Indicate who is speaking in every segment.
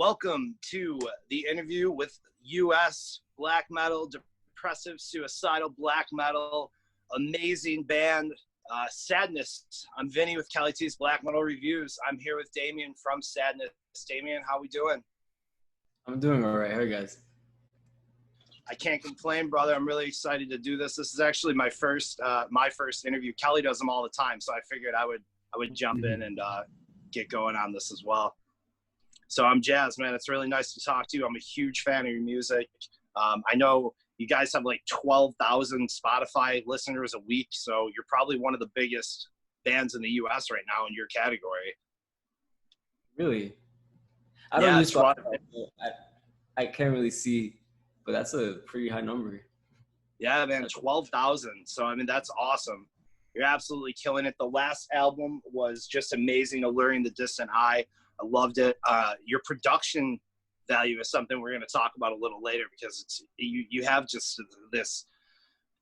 Speaker 1: welcome to the interview with US black metal, depressive, suicidal black metal, amazing band, Sadness. I'm Vinny with Kelly T's Black Metal Reviews. I'm here with Damian from Sadness. Damian, how we doing?
Speaker 2: I'm doing all right. How are you guys?
Speaker 1: I can't complain, brother. I'm really excited to do this. This is actually my first interview. Kelly does them all the time, so I figured I would jump in and get going on this as well. So I'm jazzed, man. It's really nice to talk to you. I'm a huge fan of your music. I know you guys have like 12,000 Spotify listeners a week, so you're probably one of the biggest bands in the U.S. right now in your category.
Speaker 2: Really? I don't use Spotify. I can't really see, but that's a pretty high number.
Speaker 1: Yeah, man, 12,000. So, I mean, that's awesome. You're absolutely killing it. The last album was just amazing, Alluring the Distant Eye. I loved it. Your production value is something we're going to talk about a little later because it's you have just this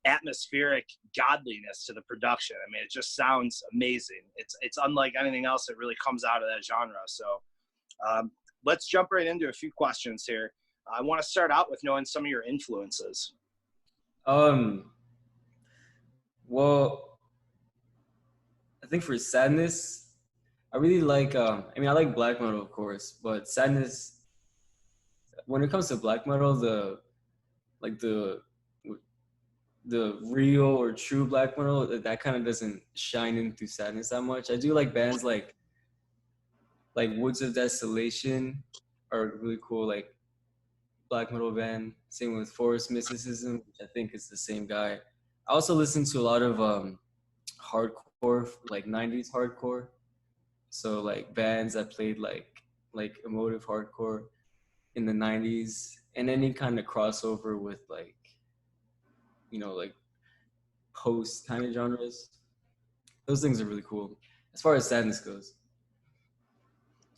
Speaker 1: atmospheric godliness to the production. I mean, it just sounds amazing. It's unlike anything else that really comes out of that genre. So let's jump right into a few questions here. I want to start out with knowing some of your influences.
Speaker 2: Well, I think for Sadness, I really like, I like black metal, of course, but Sadness, when it comes to black metal, the real or true black metal, that kind of doesn't shine in through Sadness that much. I do like bands like Woods of Desolation are a really cool, like, black metal band. Same with Forest Mysticism, which I think is the same guy. I also listen to a lot of hardcore, like 90s hardcore. So like bands that played like emotive hardcore in the 90s, and any kind of crossover with like post kind of genres. Those things are really cool. As far as Sadness goes,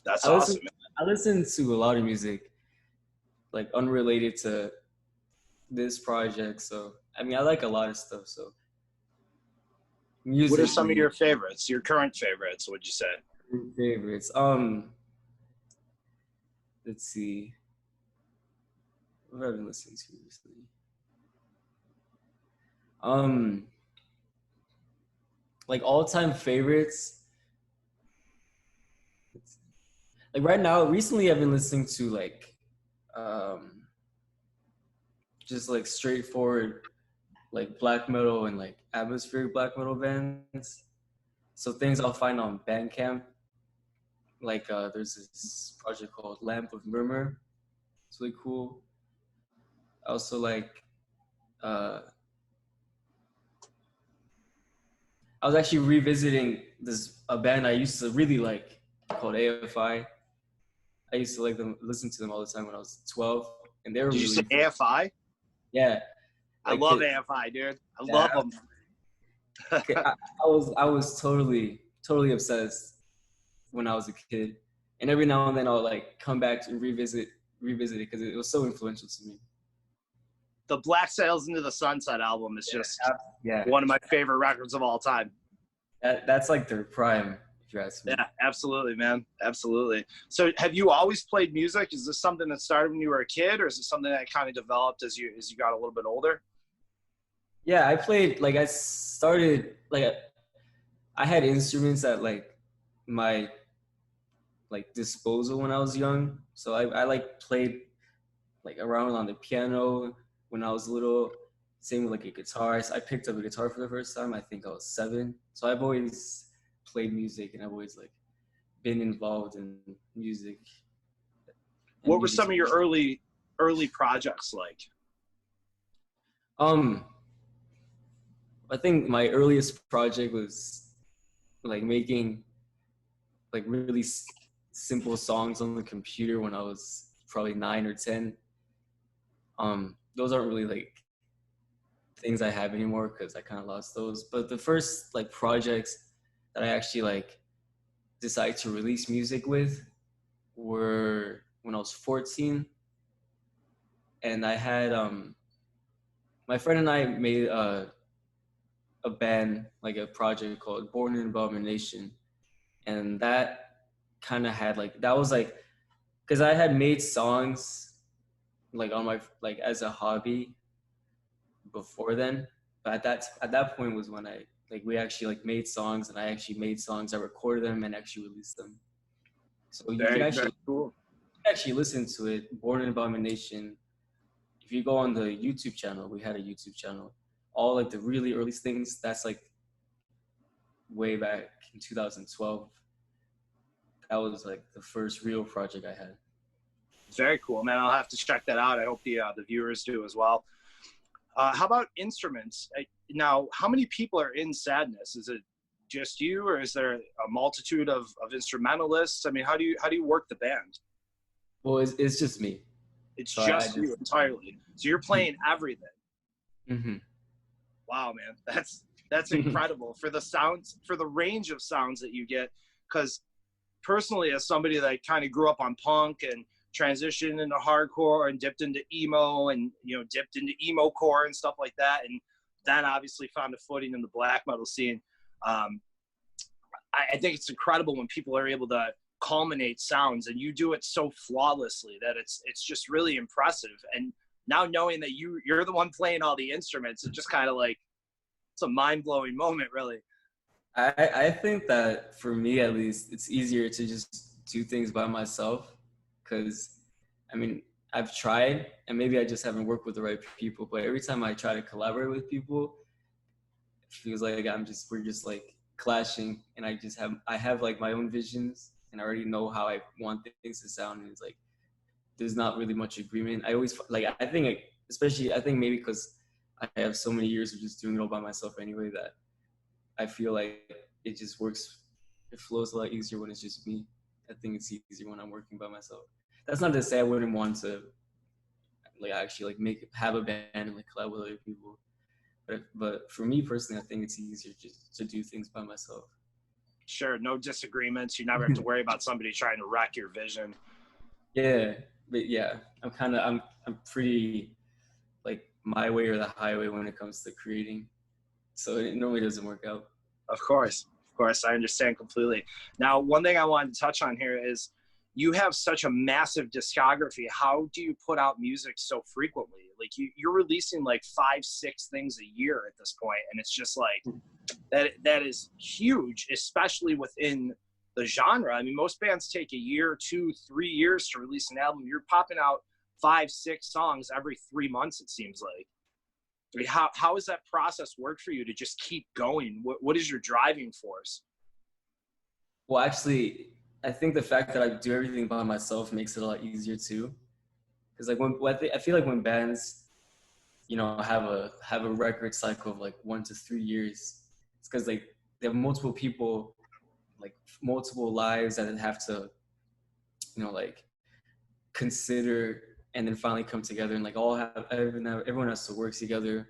Speaker 1: that's awesome.
Speaker 2: I listen to a lot of music like unrelated to this project. So I mean, I like a lot of stuff. So music.
Speaker 1: What are some of your favorites? Your current favorites? Would you say?
Speaker 2: Favorites. Let's see. What have I been listening to recently? Like all-time favorites. Like right now, recently I've been listening to like just like straightforward like black metal and like atmospheric black metal bands. So things I'll find on Bandcamp. Like there's this project called Lamp of Murmur. It's really cool. I also like I was actually revisiting a band I used to really like called AFI. I used to like them, listen to them all the time when I was 12, and they were.
Speaker 1: Did you say AFI?
Speaker 2: Yeah,
Speaker 1: I love AFI, dude. I love them.
Speaker 2: I was totally obsessed when I was a kid, and every now and then I'll like come back and revisit it because it was so influential to me.
Speaker 1: The Black Sails Into the Sunset album is just one of my favorite records of all time.
Speaker 2: That's like their prime, if you ask me.
Speaker 1: Yeah, absolutely, man. Absolutely. So have you always played music? Is this something that started when you were a kid, or is it something that kind of developed as you got a little bit older?
Speaker 2: Yeah, I played, like I started, like I had instruments at like my like disposal when I was young. So I like played like around on the piano when I was little. Same with like a guitar. I picked up a guitar for the first time, I think I was 7. So I've always played music and I've always like been involved in music.
Speaker 1: What were some of your early projects like?
Speaker 2: I think my earliest project was like making like really simple songs on the computer when I was probably 9 or 10. Those aren't really like things I have anymore because I kind of lost those. But the first like projects that I actually like decided to release music with were when I was 14, and I had my friend and I made a band, like a project called Born in Abomination, and that kind of had like, that was like because I had made songs like on my like as a hobby before then, but at that point was when I like we actually like made songs, and I actually made songs. I recorded them and actually released them. So you can
Speaker 1: Very, very cool.
Speaker 2: actually listen to it. Born in Abomination. If you go on the YouTube channel, we had a YouTube channel. All like the really early things, that's like way back in 2012. That was like the first real project I had.
Speaker 1: Very cool, man. I'll have to check that out. I hope the viewers do as well. How about instruments? Now, how many people are in Sadness? Is it just you, or is there a multitude of instrumentalists? I mean, how do you work the band?
Speaker 2: Well, it's just me.
Speaker 1: It's so just you entirely. So you're playing everything.
Speaker 2: Mm-hmm.
Speaker 1: Wow, man, that's incredible for the sounds, for the range of sounds that you get. Because personally, as somebody that kind of grew up on punk and transitioned into hardcore and dipped into emo and dipped into emo core and stuff like that, and then obviously found a footing in the black metal scene. I think it's incredible when people are able to culminate sounds, and you do it so flawlessly that it's just really impressive. And now knowing that you're the one playing all the instruments, it's just kind of like, it's a mind-blowing moment, really.
Speaker 2: I think that for me, at least, it's easier to just do things by myself, because I mean, I've tried, and maybe I just haven't worked with the right people, but every time I try to collaborate with people, it feels like we're just like clashing, and I have like my own visions, and I already know how I want things to sound, and it's like there's not really much agreement. I always like, I think maybe because I have so many years of just doing it all by myself anyway, that I feel like it just works. It flows a lot easier when it's just me. I think it's easier when I'm working by myself. That's not to say I wouldn't want to like actually like have a band and like collab with other people. But for me personally, I think it's easier just to do things by myself.
Speaker 1: Sure, no disagreements. You never have to worry about somebody trying to wreck your vision.
Speaker 2: Yeah, but yeah, I'm pretty like my way or the highway when it comes to creating. So it normally doesn't work out.
Speaker 1: Of course, I understand completely. Now, one thing I wanted to touch on here is you have such a massive discography. How do you put out music so frequently? Like you're releasing like 5-6 things a year at this point, and it's just like that is huge, especially within the genre. I mean, most bands take a year, 2, 3 years to release an album. You're popping out 5-6 songs every 3 months, it seems like. I mean, how has that process worked for you to just keep going? What is your driving force?
Speaker 2: Well, actually, I think the fact that I do everything by myself makes it a lot easier too. Because like I feel like when bands, have a record cycle of like 1 to 3 years, it's because like they have multiple people, like multiple lives that have to, like consider and then finally come together, and like everyone has to work together,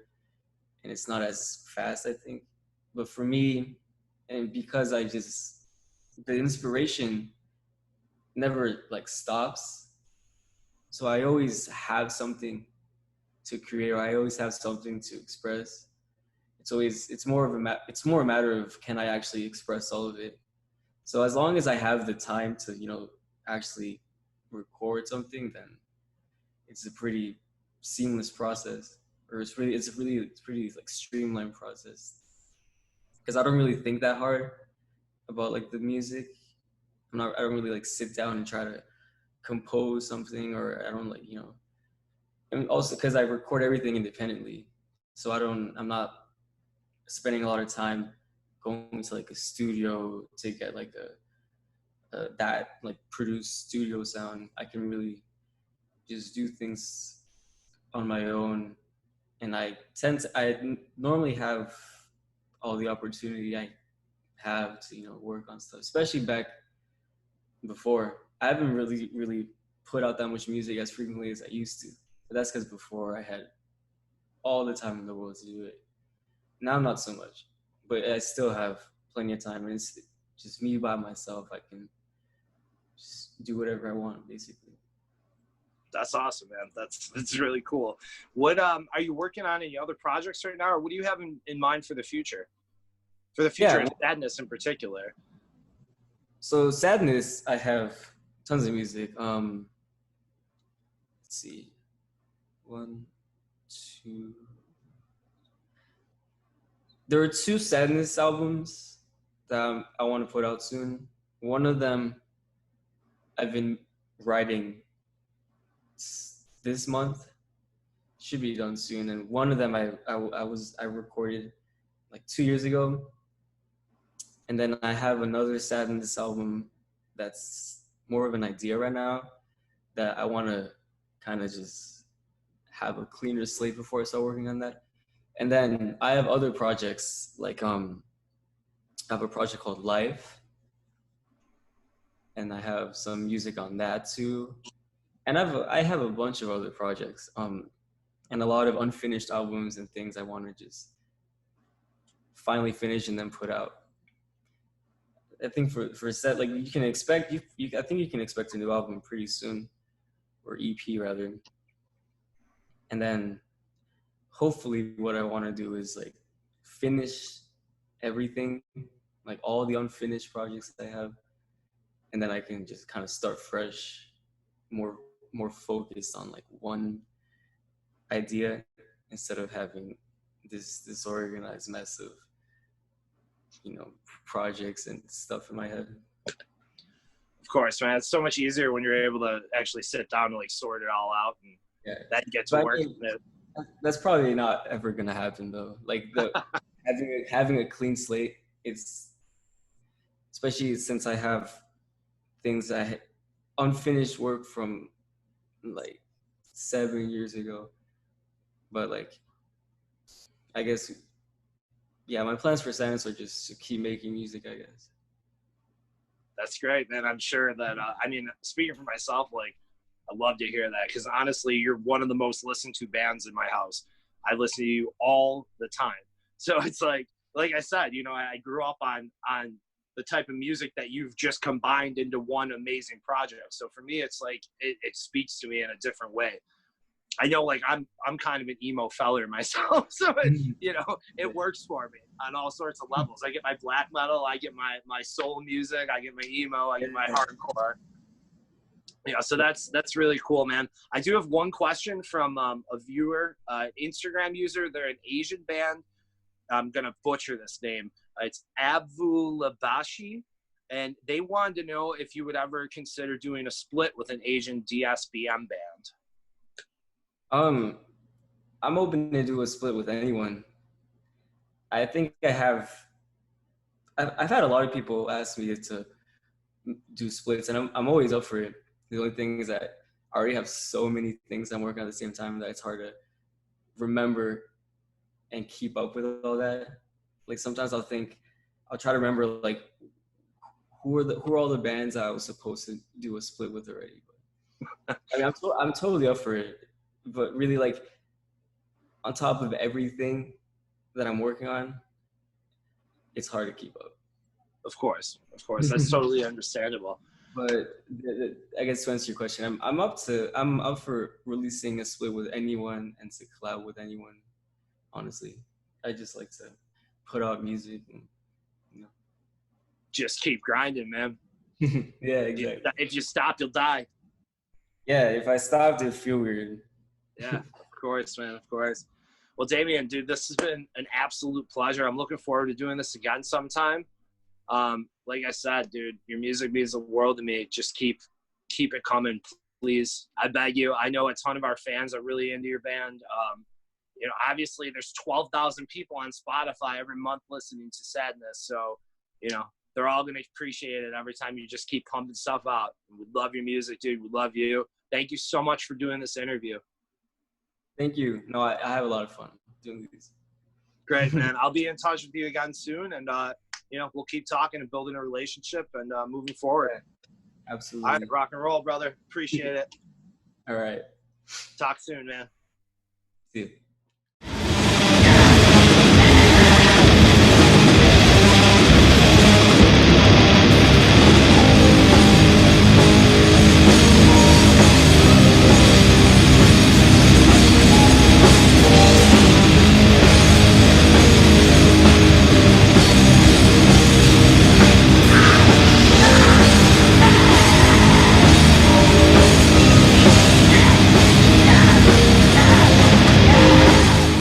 Speaker 2: and it's not as fast, I think. But for me, and because the inspiration never like stops, so I always have something to create, or I always have something to express. It's more a matter of, can I actually express all of it? So as long as I have the time to actually record something, then it's a pretty seamless process, or it's pretty like streamlined process, because I don't really think that hard about like the music. I don't really like sit down and try to compose something, or I don't like and also because I record everything independently, so I'm not spending a lot of time going to like a studio to get like that like produced studio sound. I can really just do things on my own, and I normally have all the opportunity I have to work on stuff, especially back before. I haven't really put out that much music as frequently as I used to, but that's because before I had all the time in the world to do it. Now not so much, but I still have plenty of time, and it's just me by myself. I can just do whatever I want, basically.
Speaker 1: That's awesome, man. That's really cool. What are you working on any other projects right now, or what do you have in mind for the future? For the future of Sadness in particular.
Speaker 2: So Sadness, I have tons of music. see. One, two. There are two sadness albums that I want to put out soon. One of them I've been writing this month, should be done soon, and one of them I recorded like 2 years ago, and then I have another sadness album that's more of an idea right now that I want to kind of just have a cleaner slate before I start working on that. And then I have other projects, like I have a project called Life, and I have some music on that too. And I have a bunch of other projects, and a lot of unfinished albums and things I want to just finally finish and then put out. I think for set, like you can expect, I think you can expect a new album pretty soon, or EP rather. And then hopefully what I want to do is like finish everything, like all the unfinished projects that I have, and then I can just kind of start fresh, more focused on like one idea instead of having this disorganized mess of, projects and stuff in my head.
Speaker 1: Of course, man. It's so much easier when you're able to actually sit down and like sort it all out, and then get to work.
Speaker 2: That's probably not ever gonna happen though. Like having a clean slate, it's especially since I have things unfinished work from like 7 years ago. But like, I guess, yeah, my plans for Silence are just to keep making music, I guess.
Speaker 1: That's great, man. I'm sure that, speaking for myself, like, I love to hear that, because honestly, you're one of the most listened to bands in my house. I listen to you all the time. So it's like I said, I grew up on the type of music that you've just combined into one amazing project. So for me, it's like, it speaks to me in a different way. I know, like, I'm kind of an emo feller myself, so it works for me on all sorts of levels. I get my black metal, I get my soul music, I get my emo, I get my hardcore. So that's really cool, man. I do have one question from a viewer, Instagram user. They're an Asian band. I'm gonna butcher this name. It's Abvulabashi, and they wanted to know if you would ever consider doing a split with an Asian DSBM band.
Speaker 2: I'm open to do a split with anyone. I think I've had a lot of people ask me to do splits, and I'm always up for it. The only thing is that I already have so many things I'm working on at the same time that it's hard to remember and keep up with all that. Like sometimes I'll try to remember like who are all the bands I was supposed to do a split with already. But I mean, I'm totally up for it. But really, like, on top of everything that I'm working on, it's hard to keep up.
Speaker 1: Of course, that's totally understandable.
Speaker 2: But I guess to answer your question, I'm up for releasing a split with anyone and to collab with anyone. Honestly, I just like to put out music and
Speaker 1: just keep grinding, man.
Speaker 2: Yeah, exactly.
Speaker 1: If you stop, you'll die.
Speaker 2: Yeah, if I stopped, it'd feel weird.
Speaker 1: Yeah, of course, man, of course. Well, Damian, dude, this has been an absolute pleasure. I'm looking forward to doing this again sometime. Like I said, dude, your music means the world to me. Just keep it coming, please. I beg you. I know a ton of our fans are really into your band. Obviously there's 12,000 people on Spotify every month listening to Sadness. So, they're all going to appreciate it every time you just keep pumping stuff out. We love your music, dude. We love you. Thank you so much for doing this interview.
Speaker 2: Thank you. No, I have a lot of fun doing these.
Speaker 1: Great, man. I'll be in touch with you again soon. And, we'll keep talking and building a relationship and moving forward.
Speaker 2: Absolutely.
Speaker 1: All right, rock and roll, brother. Appreciate it.
Speaker 2: All right.
Speaker 1: Talk soon, man.
Speaker 2: See you.